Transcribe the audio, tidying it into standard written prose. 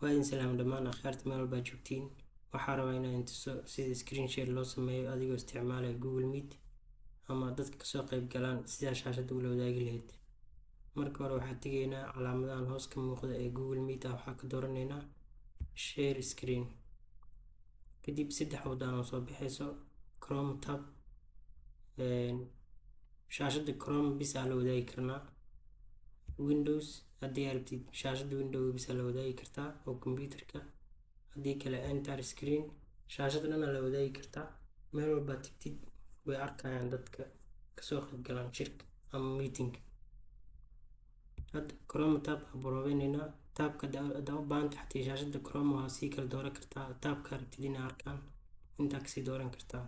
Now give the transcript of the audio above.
وإن سلام دمان أخيرت مال باجوكتين وحارب إن انتسو سيد سكرين شير لو سمي أديو استعماله جوجل ميت أما دتك سوق يبقلان سيدا شاشة دولة وداقي لهيد marka hore waxaad tegaynaa calaamadahan hoos ka muuqda ee Google Meet waxaa ka dooranaynaa share screen kadib saddex wadaan oo soo bixayso Chrome tab shaashada Chrome bis la wadaagi karnaa Windows haddii aad rabtid shaashada Windows bis la wadaagi kartaa oo computerka haddii kale enter screen shaashada dhan la wadaagi kartaa meel walba tigtid way arkayaan dadka kasoo qayb galaan shirka ama meeting هاد كروم تاب بروفينينا تاب كدا بان تحت شاشة كروم وسيكل دورة كرتا تاب كارتدين أركان انتاكسي دوران كرتا